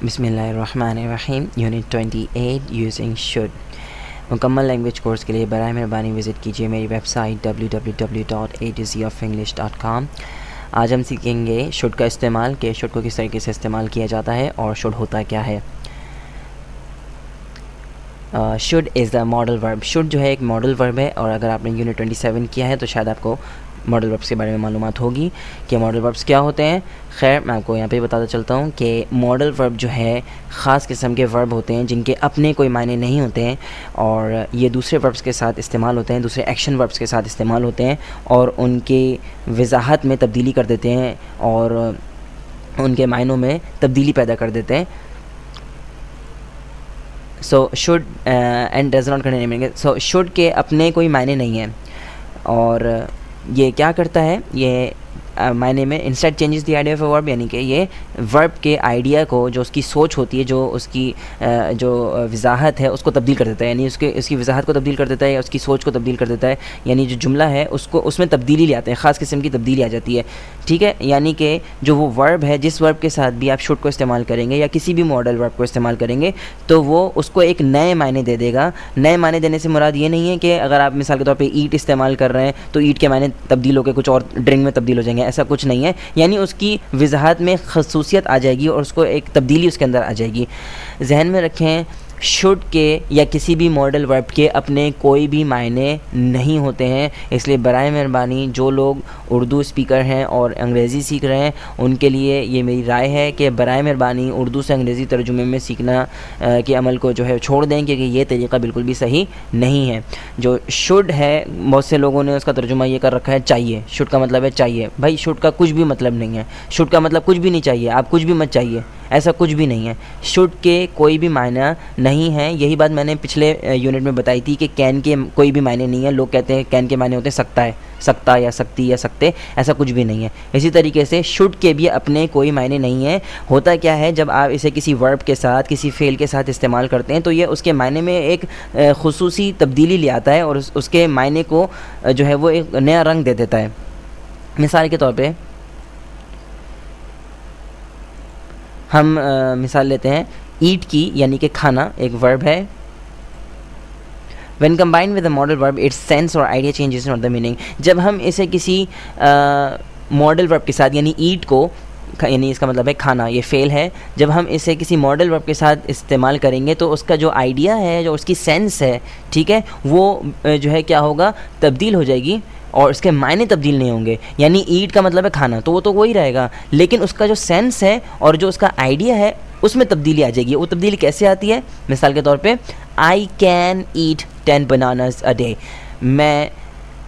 बिस्मिल्लाहिर्रहमानिर्रहीम unit 28 using should. मुकम्मल language course के लिए बराए मेहरबानी विज़िट कीजिए मेरी वेबसाइट www.atozofenglish.com। आज हम सीखेंगे शुड का इस्तेमाल कि शुड को किस तरीके से इस्तेमाल किया जाता है और शुड होता क्या है। Should is the modal verb. Should जो है एक मॉडल वर्ब है और अगर आपने यूनिट 27 किया है तो शायद आपको मॉडल वर्ब्स के बारे में मालूमात होगी कि मॉडल वर्ब्स क्या होते हैं। खैर मैं आपको यहाँ पे बताता चलता हूँ कि मॉडल वर्ब जो है ख़ास किस्म के वर्ब होते हैं जिनके अपने कोई मायने नहीं होते हैं और ये दूसरे वर्ब्स के साथ इस्तेमाल होते हैं, दूसरे एक्शन वर्ब्स के साथ इस्तेमाल होते हैं और उनके वजाहत में तब्दीली कर देते हैं और उनके मायनों में तब्दीली पैदा कर देते हैं। So should and does not contain meaning. So should के अपने कोई मायने नहीं हैं और ये क्या करता है, ये मायने में instead changes the idea of a verb, यानी कि ये वर्ब के आइडिया को, जो उसकी सोच होती है, जो उसकी जो वजाहत है उसको तब्दील कर देता है, यानी उसकी वजाहत को तब्दील कर देता है या उसकी सोच को तब्दील कर देता है। यानी जो जुमला है उसको उसमें तब्दीली ले आते हैं, ख़ास किस्म की तब्दीली आ जाती है। ठीक है, यानी कि जो वो वर्ब है, जिस वर्ब के साथ भी आप शुड को इस्तेमाल करेंगे या किसी भी मॉडल वर्ब को इस्तेमाल करेंगे तो वो उसको एक नए मायने दे देगा। नए मायने देने से मुराद ये नहीं है कि अगर आप मिसाल के तौर पे ईट इस्तेमाल कर रहे हैं तो ईट के मायने तब्दील होकर कुछ और ड्रिंक में तब्दील हो जाएंगे, ऐसा कुछ नहीं है। यानी उसकी वजाहत में खसूसियत आ जाएगी और उसको एक तब्दीली उसके अंदर आ जाएगी। जहन में रखें, शुड के या किसी भी मॉडल वर्ब के अपने कोई भी मायने नहीं होते हैं। इसलिए बराए मेहरबानी जो लोग उर्दू स्पीकर हैं और अंग्रेज़ी सीख रहे हैं उनके लिए ये मेरी राय है कि बराए मेहरबानी उर्दू से अंग्रेज़ी तर्जुमे में सीखना के अमल को जो है छोड़ दें, क्योंकि ये तरीक़ा बिल्कुल भी सही नहीं है। जो शुड है बहुत से लोगों ने उसका तर्जुमा ये कर रखा है चाहिए। शुड का मतलब है चाहिए। भाई शुड का कुछ भी मतलब नहीं है। शुड का मतलब कुछ भी नहीं चाहिए, आप कुछ भी मत चाहिए, ऐसा कुछ भी नहीं है। शुड के कोई भी मायना नहीं है। यही बात मैंने पिछले यूनिट में बताई थी कि कैन के कोई भी मायने नहीं है। लोग कहते हैं कैन के मायने होते हैं सकता है, सकता या सकती या सकते, ऐसा कुछ भी नहीं है। इसी तरीके से शुड के भी अपने कोई मायने नहीं है। होता क्या है, जब आप इसे किसी वर्ब के साथ, किसी फ़ेल के साथ इस्तेमाल करते हैं तो ये उसके मायने में एक खुसूसी तब्दीली ले आता है और उसके मायने को जो है वो एक नया रंग दे देता है। मिसाल के तौर पर हम मिसाल लेते हैं ईट की, यानी कि खाना एक वर्ब है। When combined with a model verb, its sense or idea changes, not the meaning। जब हम इसे किसी मॉडल वर्ब के साथ, यानी ईट को, यानी इसका मतलब है खाना, ये फेल है, जब हम इसे किसी मॉडल वर्ब के साथ इस्तेमाल करेंगे तो उसका जो आइडिया है, जो उसकी सेंस है, ठीक है, वो जो है क्या होगा, तब्दील हो जाएगी और उसके मायने तब्दील नहीं होंगे। यानी ईट का मतलब है खाना, तो वो तो वही रहेगा, लेकिन उसका जो सेंस है और जो उसका आइडिया है उसमें तब्दीली आ जाएगी। वो तब्दीली कैसे आती है? मिसाल के तौर पे I can eat 10 bananas a day. मैं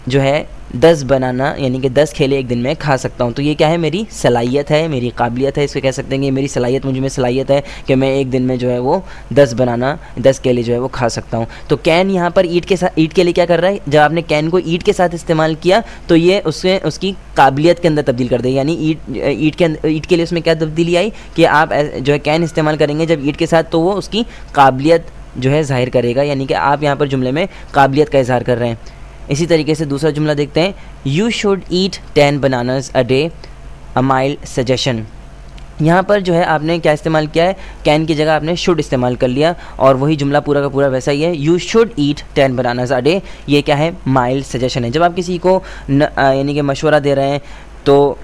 जो है 10 बनाना यानी कि 10 केले एक दिन में खा सकता हूँ। तो ये क्या है, मेरी सलाहियत है, मेरी काबिलियत है, इसको कह सकते हैं कि मेरी सलाहियत, मुझ में सलाहियत है कि मैं एक दिन में जो है वो 10 बनाना, 10 केले जो है वो खा सकता हूँ। तो कैन यहाँ पर ईट के साथ, ईट के लिए क्या कर रहा है, जब आपने कैन को ईट के साथ इस्तेमाल किया तो ये उससे उसकी काबिलियत के अंदर तब्दील कर दे। यानी ईट के लिए उसमें क्या तब्दीली आई कि आप जो है कैन इस्तेमाल करेंगे जब ईट के साथ तो वो उसकी काबिलियत जो है ज़ाहिर करेगा, यानी कि आप यहाँ पर जुमले में काबिलियत का इज़हार कर रहे हैं। इसी तरीके से दूसरा जुमला देखते हैं, you should eat 10 bananas a day, a mild suggestion. यहाँ पर जो है आपने क्या इस्तेमाल किया है, कैन की जगह आपने शुड इस्तेमाल कर लिया और वही जुमला पूरा का पूरा वैसा ही है, you should eat 10 bananas a day. ये क्या है, माइल्ड सजेशन है। जब आप किसी को यानी कि मशवरा दे रहे हैं तो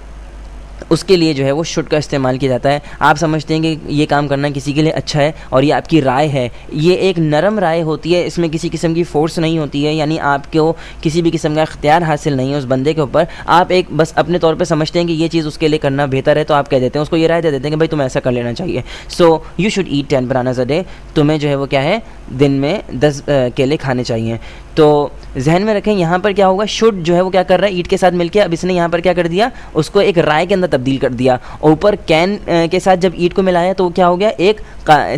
उसके लिए जो है वो शुड का इस्तेमाल किया जाता है। आप समझते हैं कि ये काम करना किसी के लिए अच्छा है और ये आपकी राय है, ये एक नरम राय होती है, इसमें किसी किस्म की फ़ोर्स नहीं होती है, यानी आपको किसी भी किस्म का इख्तियार हासिल नहीं है उस बंदे के ऊपर। आप एक बस अपने तौर पे समझते हैं कि ये चीज़ उसके लिए करना बेहतर है तो आप कह देते हैं, उसको ये राय दे देते हैं कि भाई तुम्हें ऐसा कर लेना चाहिए। So you should eat 10 bananas a day, तुम्हें जो है वो क्या है, दिन में 10 केले खाने चाहिए। तो जहन में रखें, यहाँ पर क्या होगा, शुड जो है वो क्या कर रहा है, ईट के साथ मिलके अब इसने यहाँ पर क्या कर दिया, उसको एक राय के अंदर तब्दील कर दिया। ऊपर कैन के साथ जब ईट को मिलाया तो क्या हो गया, एक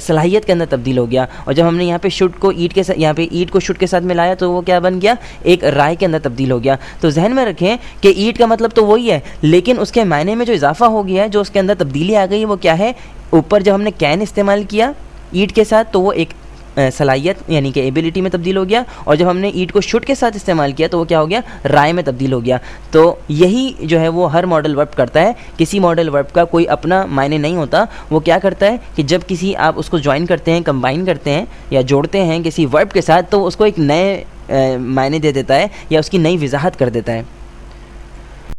सलाहियत के अंदर तब्दील हो गया। और जब हमने यहाँ पे शुड को ईट के साथ, यहाँ पे ईट को शुड के साथ मिलाया तो वो क्या बन गया, एक राय के अंदर तब्दील हो गया। तो जहन में रखें कि ईट का मतलब तो वही है, लेकिन उसके मायने में जो इजाफा हो गया है, जो उसके अंदर तब्दीली आ गई है, वो क्या है, ऊपर जब हमने कैन इस्तेमाल किया ईट के साथ तो वो एक सलाहियत यानी कि एबिलिटी में तब्दील हो गया, और जब हमने ईट को शुड के साथ इस्तेमाल किया तो वो क्या हो गया, राय में तब्दील हो गया। तो यही जो है वो हर मॉडल वर्ब करता है। किसी मॉडल वर्ब का कोई अपना मायने नहीं होता। वो क्या करता है कि जब किसी आप उसको ज्वाइन करते हैं, कंबाइन करते हैं या जोड़ते हैं किसी वर्ब के साथ, तो उसको एक नए मायने दे देता है या उसकी नई वजाहत कर देता है।